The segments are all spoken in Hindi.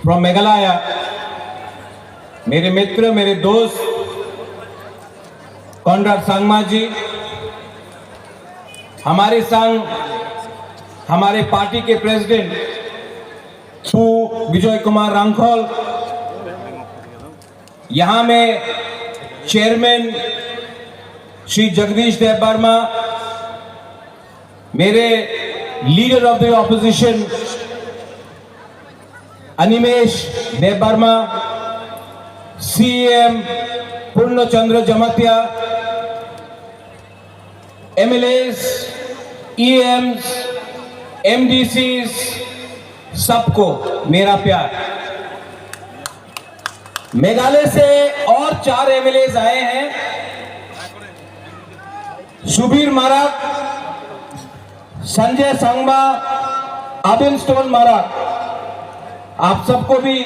फ्रॉम मेघालय, मेरे मित्र, मेरे दोस्त कॉनराड सांगमा जी, हमारे संग हमारे पार्टी के प्रेसिडेंट श्री विजय कुमार रांखोल, यहां में चेयरमैन श्री जगदीश देव वर्मा, मेरे leader of the opposition Animesh Debbarma, CM Purnachandra Jamatia, MLAs, EMs, MDCs, सबको मेरा प्यार। मेघालय से और 4 एमएलएस आए हैं, सुबीर माराक, संजय सांगमा, आबिन स्टोन माराक, आप सबको भी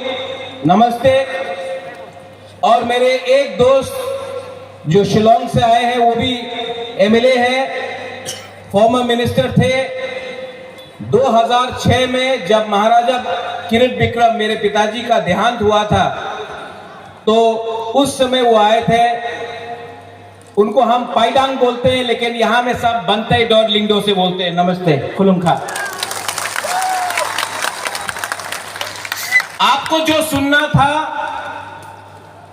नमस्ते। और मेरे एक दोस्त जो शिलोंग से आए हैं, वो भी एमएलए हैं, फॉर्मर मिनिस्टर थे। 2006 में जब महाराजा किरण विक्रम मेरे पिताजी का देहांत हुआ था, तो उस समय वो आए थे। उनको हम पाइडांग बोलते हैं, लेकिन यहां में सब बनते डॉर लिंगडो से बोलते हैं। नमस्ते, खुलुमखा। आपको जो सुनना था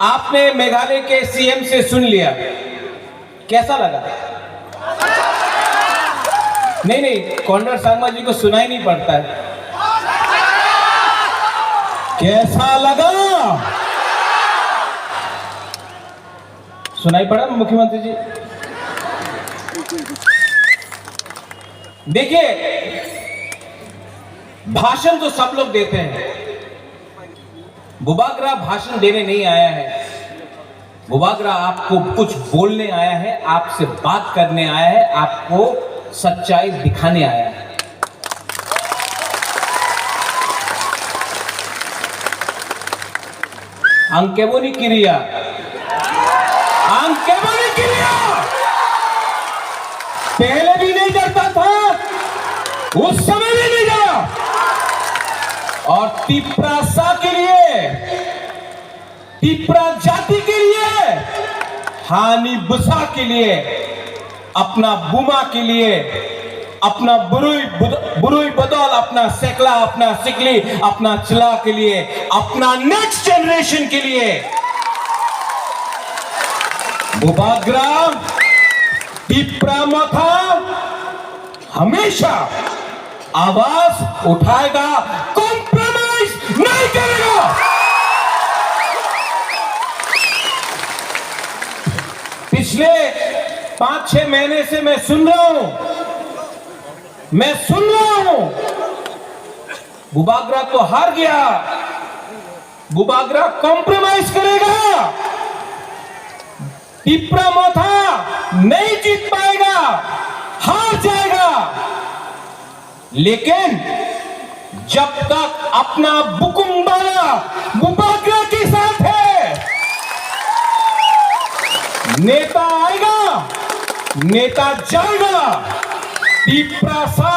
आपने मेघालय के सीएम से सुन लिया, कैसा लगा? नहीं, कॉनराड सांगमा जी को सुनाई नहीं पड़ता है। कैसा लगा? सुनाई पड़ा मुख्यमंत्री जी? देखिए, भाषण तो सब लोग देते हैं। बुबागरा भाषण देने नहीं आया है, बुबागरा आपको कुछ बोलने आया है, आपसे बात करने आया है, आपको सच्चाई दिखाने आया है। अंकेबोनी क्रिया, अंकेबोनी क्रिया पहले भी नहीं करता था, उस समय भी नहीं करा। और तिप्रासा के लिए, तिप्रा जाति के लिए, हानि बुसा के लिए, अपना बुमा के लिए, अपना बुरुई बदौल, अपना सेकला, अपना सिकली, अपना चला के लिए, अपना नेक्स्ट जनरेशन के लिए बुबागरा तिप्रा मथा हमेशा आवाज उठाएगा, कॉम्प्रोमाइज नहीं करेगा। पिछले 5-6 महीने से मैं सुन रहा हूं, बुबागरा तो हार गया, बुबागरा कॉम्प्रोमाइज करेगा, तिप्रा मोथा नहीं जीत पाएगा, हार जाएगा। लेकिन जब तक अपना बुकुम्बाला बुबागरा के साथ है, नेता आएगा, नेता जाएगा। तिप्रासा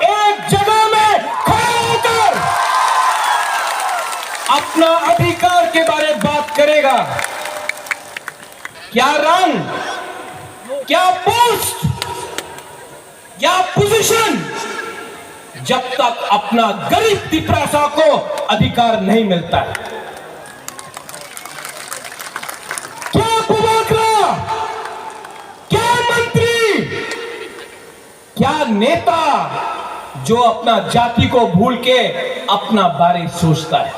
एक जगह में खड़ा होकर अपना अधिकार के बारे में बात करेगा। क्या रंग, क्या पोस्ट, क्या पोजीशन, जब तक अपना गरीब तिप्रासा को अधिकार नहीं मिलता है। क्या बुबागरा, क्या मंत्री, क्या नेता जो अपना जाति को भूल के अपना बारे सोचता है।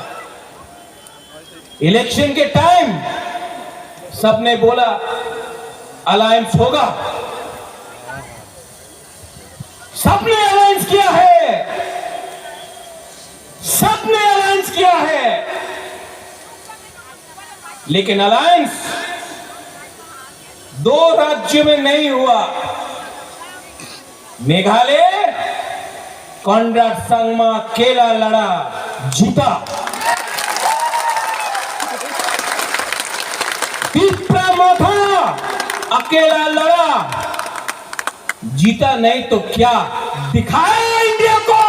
इलेक्शन के टाइम सबने बोला अलायंस होगा, सबने अलायंस किया है, सबने अलायंस किया है, लेकिन अलायंस 2 राज्यों में नहीं हुआ। मेघालय कॉनराड सांगमा अकेला लड़ा, जीता। तिप्रा मोथा अकेला लड़ा, जीता नहीं तो क्या दिखाया इंडिया को।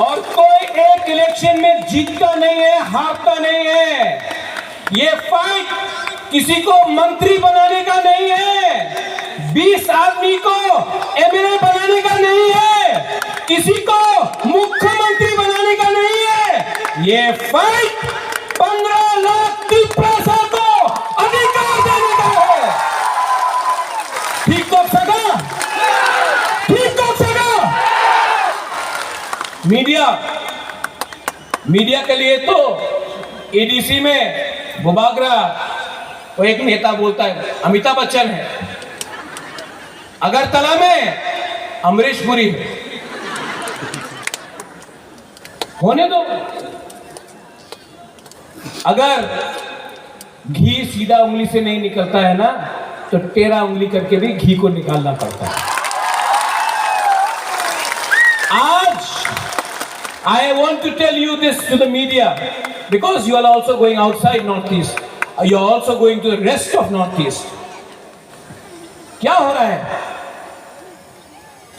और कोई एक इलेक्शन में जीतता नहीं है, हारता नहीं है। ये फाइट किसी को मंत्री बनाने का नहीं है, 20 आदमी को एमएलए बनाने का नहीं है, किसी को मुख्यमंत्री बनाने का नहीं है। ये फाइट 15 लाख तिप्रासा को अधिकार देने का है। ठीक तो सका, ठीक तो सका। मीडिया के लिए तो एडीसी में बुबागरा वो एक नेता बोलता है अमिताभ बच्चन है, अगरतला में अमरीश पुरी है। होने दो। अगर घी सीधा उंगली से नहीं निकलता है ना, तो टेढ़ा उंगली करके भी घी को निकालना पड़ता है। आज I want to tell you this to the media because you are also going outside Northeast. You are also going to the rest of Northeast. क्या हो रहा है?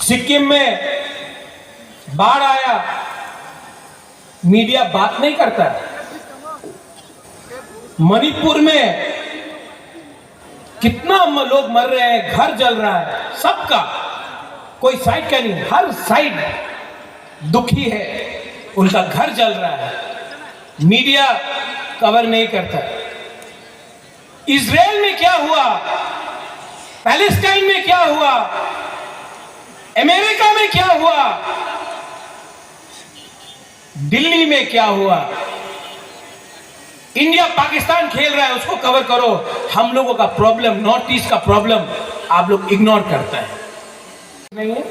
सिक्किम में बाढ़ आया, मीडिया बात नहीं करता है। मणिपुर में कितना लोग मर रहे हैं, घर जल रहा है, सबका कोई साइड का नहीं, हर साइड दुखी है, उनका घर जल रहा है, मीडिया कवर नहीं करता। इजराइल में क्या हुआ, पैलेस्टाइन में क्या हुआ, अमेरिका में क्या हुआ, दिल्ली में क्या हुआ, इंडिया पाकिस्तान खेल रहा है, उसको कवर करो। हम लोगों का प्रॉब्लम, नॉर्थ ईस्ट का प्रॉब्लम आप लोग इग्नोर करते हैं। नहीं है,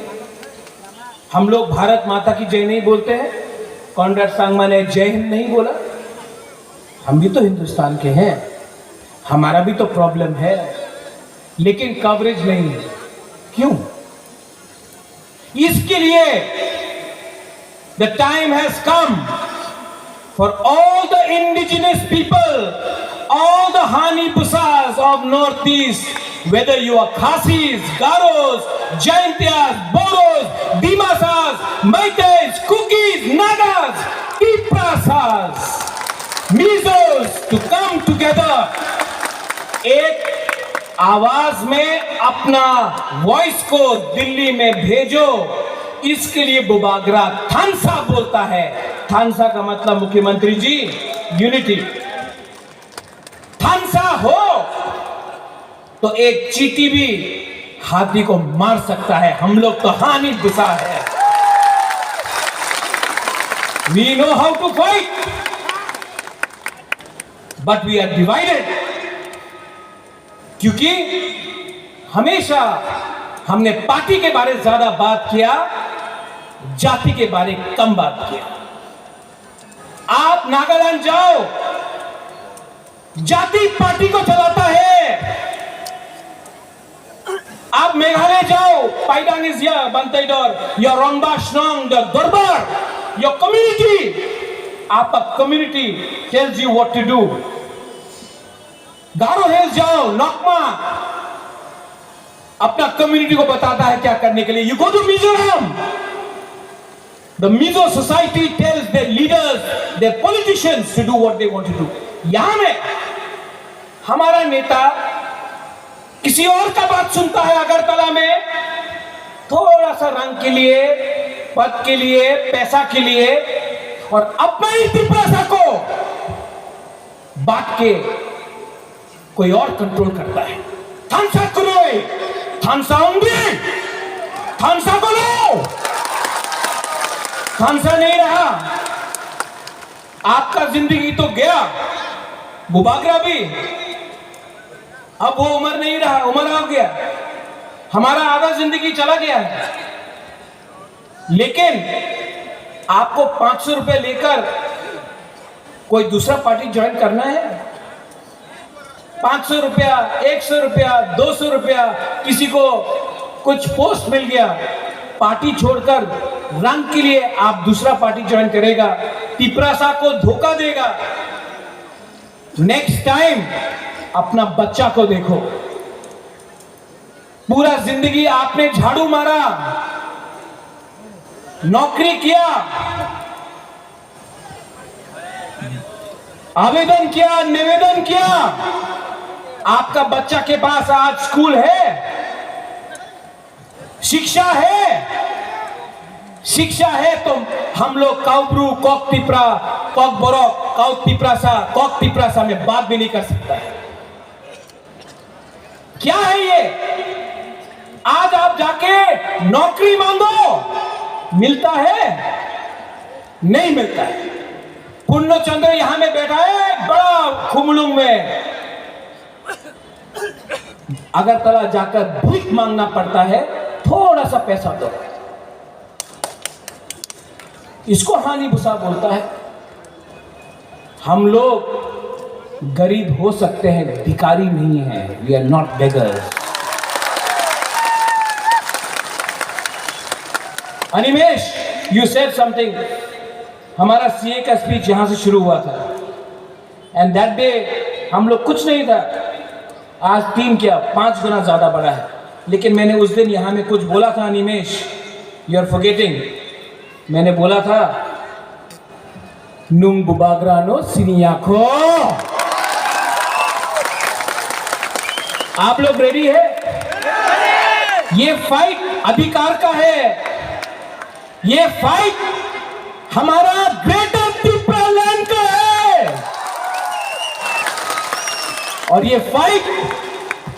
हम लोग भारत माता की जय नहीं बोलते हैं, कॉनराड सांगमा ने जय हिंद नहीं बोला। हम भी तो हिंदुस्तान के हैं, हमारा भी तो प्रॉब्लम है, लेकिन कवरेज नहीं है। क्यों? इसके लिए the time has come for all the indigenous people, all the Hanipusas of Northeast, whether you are Khasis, Garos, Jaintias, Boros, Dimasas, Maitais, Kukis, Nagas, Tiprasas, Mizos to come together, एक आवाज में अपना वॉइस को दिल्ली में भेजो। इसके लिए बुबागरा थानसा बोलता है। थानसा का मतलब मुख्यमंत्री जी यूनिटी। थानसा हो तो एक चींटी भी हाथी को मार सकता है। हम लोग तो हानि गुस्सा है। We know how to fight, but we are divided. क्योंकि हमेशा हमने पार्टी के बारे में ज्यादा बात किया, जाति के बारे में कम बात किया। आप नागालैंड जाओ, जाति पार्टी को चलाता है। आप मेघालय जाओ, Paidang is here, Bantaidor, your Rangbah Shnong, the durbar, your community, आपका community tells you what to do. Garo Hills जाओ, नोकमा, अपना कम्युनिटी को बताता है क्या करने के लिए। You go to Mizoram, the Mizo society tells their leaders, their politicians to do what they want to do. यहां में हमारा नेता किसी और का बात सुनता है। अगरतला में थोड़ा सा रंग के लिए, पद के लिए, पैसा के लिए, और अपना ही तिप्रासा को बांट के कोई और कंट्रोल करता है। थानसा करो, थानसा होंगे, थानसा को लो। थानसा नहीं रहा, आपका जिंदगी तो गया, बुबागरा भी, अब वो उम्र नहीं रहा, उम्र आ गया, हमारा आधा जिंदगी चला गया है। लेकिन आपको 500 रुपए लेकर कोई दूसरा पार्टी ज्वाइन करना है? 500 रुपया, 100 रुपया, 200 रुपया, किसी को कुछ पोस्ट मिल गया, पार्टी छोड़कर रंग के लिए आप दूसरा पार्टी ज्वाइन करेगा, तिप्रासा को धोखा देगा। नेक्स्ट टाइम अपना बच्चा को देखो। पूरा जिंदगी आपने झाड़ू मारा, नौकरी किया, आवेदन किया, निवेदन किया, आपका बच्चा के पास आज स्कूल है, शिक्षा है, शिक्षा है, तो हम लोग काउब्रू, कॉकटिप्रा, कॉकबोरक, कॉकटिप्रासा में बात भी नहीं कर सकता है। क्या है ये? आज आप जाके नौकरी मांगो, मिलता है? नहीं मिलता है। पूर्णचंद्र यहां में बैठा है बड़ा खुमलुंग में, अगरतला जाकर भीख मांगना पड़ता है, थोड़ा सा पैसा दो। इसको हानि भूसा बोलता है। हम लोग गरीब हो सकते हैं, भिखारी नहीं है। We are not beggars. Animesh, you said something. हमारा सीए का स्पीच यहां से शुरू हुआ था, एंड दैट डे हम लोग कुछ नहीं था। आज 3 क्या 5 गुना ज्यादा बड़ा है। लेकिन मैंने उस दिन यहां में कुछ बोला था। Animesh, you are forgetting. मैंने बोला था नुम बुबाग्रानो सिनियाखो। आप लोग रेडी है? ये फाइट अधिकार का है। ये फाइट हमारा ग्रेटर त्रिपुरा लैंड का है, और ये फाइट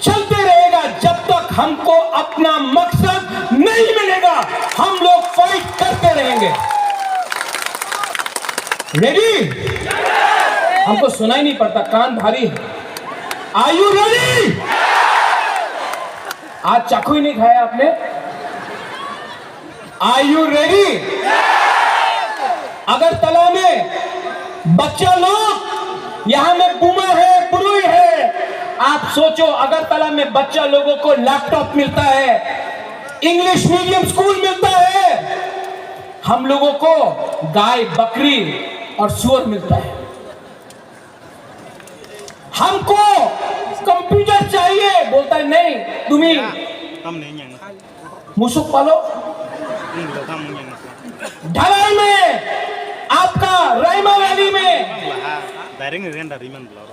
चलते रहेगा जब तक हमको अपना मकसद नहीं मिलेगा। हम लोग फाइट करते रहेंगे। रेडी? हमको सुनाई नहीं पड़ता, कान भारी है। Are you ready? आज चाकू ही नहीं खाया आपने? Are you ready? अगरतला में बच्चा लोग, यहां में बुमा है, बुरुई है। आप सोचो, अगरतला में बच्चा लोगों को लैपटॉप मिलता है, इंग्लिश मीडियम स्कूल मिलता है, हम लोगों को गाय, बकरी और सुअर मिलता है। हमको कंप्यूटर चाहिए, बोलता है नहीं, तुम्हें मुसुक पालो। ढलाई में, आपका रायमा वैली में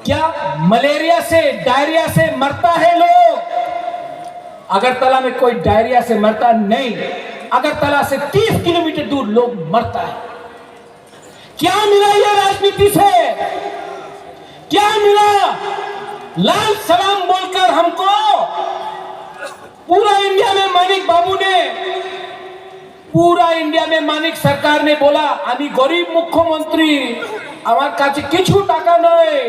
क्या मलेरिया से, डायरिया से मरता है लोग? अगरतला में कोई डायरिया से मरता नहीं। अगरतला से 30 किलोमीटर दूर लोग मरता है। क्या मिला ये राजनीति से? क्या मिला? लाल सलाम बोलकर हमको पूरा इंडिया में मानिक बाबू ने, पूरा इंडिया में मानिक सरकार ने बोला आमी गरीब मुख्यमंत्री, আমার কাছে কিছু টাকা नहीं,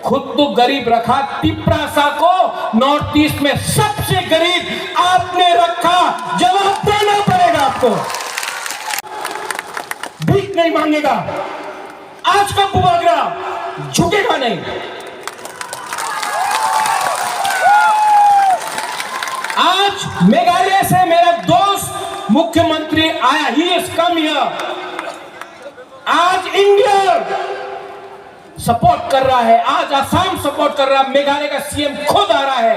खुद तो गरीब रखा। तिप्रासा को नॉर्थ ईस्ट में सबसे गरीब आपने रखा, जवाब देना पड़ेगा आपको। भीख नहीं मांगेगा। आज का बुबागरा झुकेगा नहीं। आज मेघालय से मेरा दोस्त मुख्यमंत्री आया, ही इज कम हियर। आज इंडिया सपोर्ट कर रहा है, आज असम सपोर्ट कर रहा है, मेघालय का सीएम खुद आ रहा है।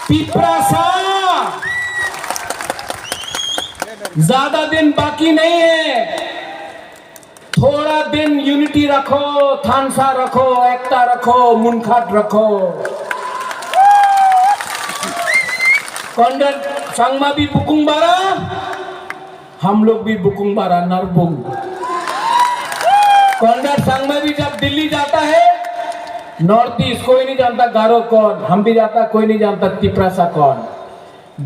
तिप्रासा ज्यादा दिन बाकी नहीं है। थोड़ा दिन यूनिटी रखो, थानसा रखो, एकता रखो, मुनखाट रखो। कॉन्डर संगमा भी बुकुंग बारा, हम लोग भी बुकुंग बारा नरबुंग। कॉन्डर संगमा भी जब दिल्ली जाता है, नॉर्थ ईस्ट कोई नहीं जानता गारो कौन, हम भी जाता, कोई नहीं जानता तिप्रासा कौन।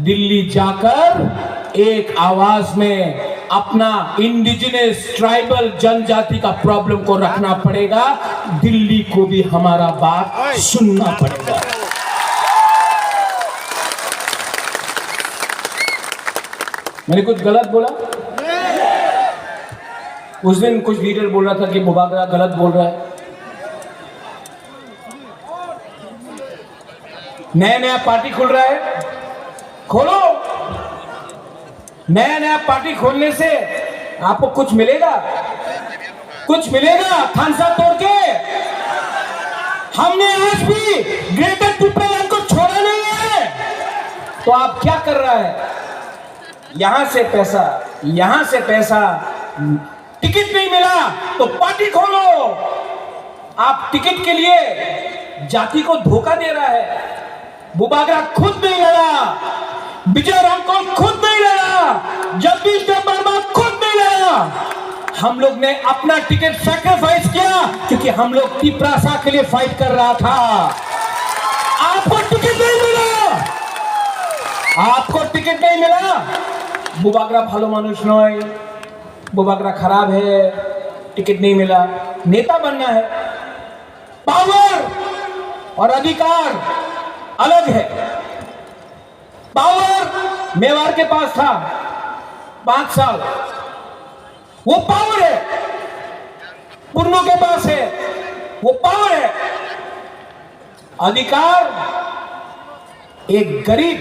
दिल्ली जाकर एक आवाज में अपना इंडिजिनस ट्राइबल जनजाति का प्रॉब्लम को रखना पड़ेगा। दिल्ली को भी हमारा बात सुनना पड़ेगा। मैंने कुछ गलत बोला? उस दिन कुछ लीडर बोल रहा था कि बुबागरा गलत बोल रहा है। नया नया पार्टी खुल रहा है, खोलो। नया नया पार्टी खोलने से आपको कुछ मिलेगा? कुछ मिलेगा थानसा तोड़ के? हमने आज भी ग्रेटर त्रिपुरा लैंड को छोड़ा नहीं है। तो आप क्या कर रहा है? यहां से पैसा, यहां से पैसा, टिकट नहीं मिला तो पार्टी खोलो। आप टिकट के लिए जाति को धोखा दे रहा है। बुबागरा खुद नहीं लड़ा, विजय रामकोल खुद नहीं लड़ा, जगदीश वर्मा खुद नहीं लड़ा। हम लोग ने अपना टिकट सैक्रिफाइस किया क्योंकि हम लोग तिपरासा के लिए फाइट कर रहा था। आपको टिकट नहीं मिला, आपको टिकट नहीं मिला। बुबागरा भालो मानुष नय, बुबागरा खराब है, टिकट नहीं मिला। नेता बनना है, पावर और अधिकार अलग है। पावर मेवाड़ के पास था 5 साल, वो पावर है। पुरनों के पास है, वो पावर है। अधिकार एक गरीब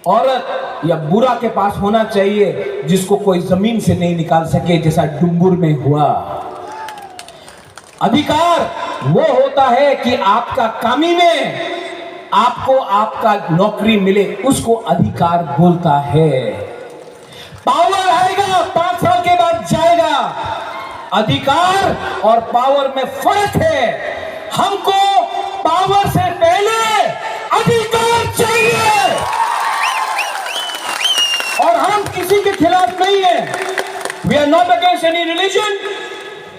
औरत या बुरा के पास होना चाहिए जिसको कोई जमीन से नहीं निकाल सके, जैसा डुम्बुर में हुआ। अधिकार वो होता है कि आपका कामी में आपको आपका नौकरी मिले, उसको अधिकार बोलता है। पावर आएगा 5 साल के बाद जाएगा। अधिकार और पावर में फर्क है। हमको पावर से पहले अधिकार चाहिए और हम किसी के खिलाफ नहीं है। We are not against any religion.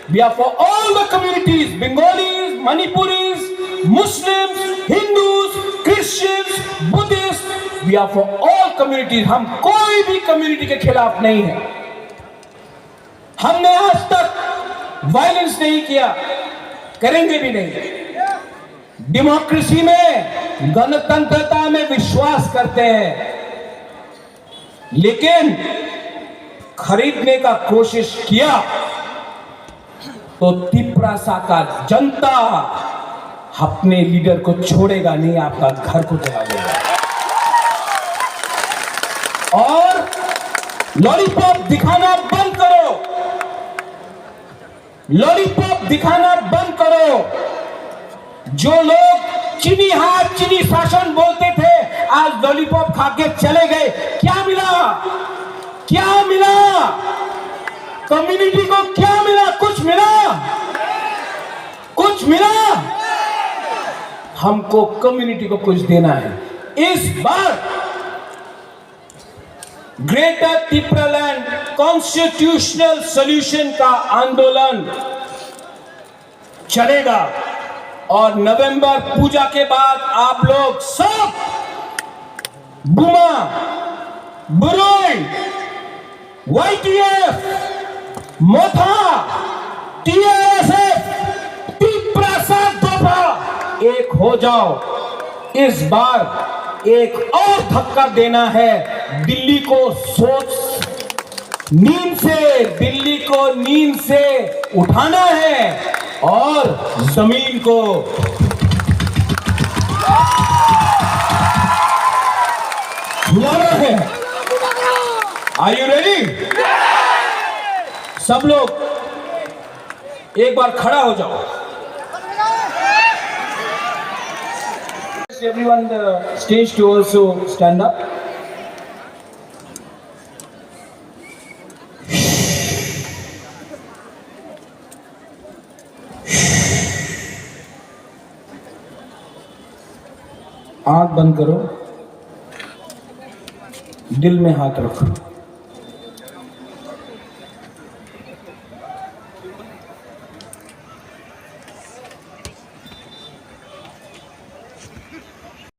We are for all the communities, Bengalis, Manipuris, Muslims, Hindus, Christians, Buddhists. We are for all communities. हम कोई भी कम्युनिटी के खिलाफ नहीं है। हमने आज तक वायलेंस नहीं किया, करेंगे भी नहीं। डेमोक्रेसी में, गणतंत्रता में विश्वास करते हैं, लेकिन खरीदने का कोशिश किया तो तिपरासा का जनता अपने लीडर को छोड़ेगा नहीं, आपका घर को जला देगा। और लॉलीपॉप दिखाना बंद करो, लॉलीपॉप दिखाना बंद करो। जो लोग चीनी हाथ चीनी शासन बोलते थे, आज लॉलीपॉप खा के चले गए। क्या मिला? क्या मिला? कम्युनिटी को क्या मिला? कुछ मिला? कुछ मिला? हमको कम्युनिटी को कुछ देना है। इस बार ग्रेटर तिपरालैंड कॉन्स्टिट्यूशनल सॉल्यूशन का आंदोलन चलेगा और नवंबर पूजा के बाद आप लोग सब बुमा, बुरोई, YTF, मोथा, TRSF, तिपरासा दफा एक हो जाओ। इस बार एक और धक्का देना है। दिल्ली को दिल्ली को नींद से उठाना है और जमीन को हिलाना है। Are you ready? सब लोग एक बार खड़ा हो जाओ। Everyone the stage to also stand up. आंख बंद करो, दिल में हाथ रखो।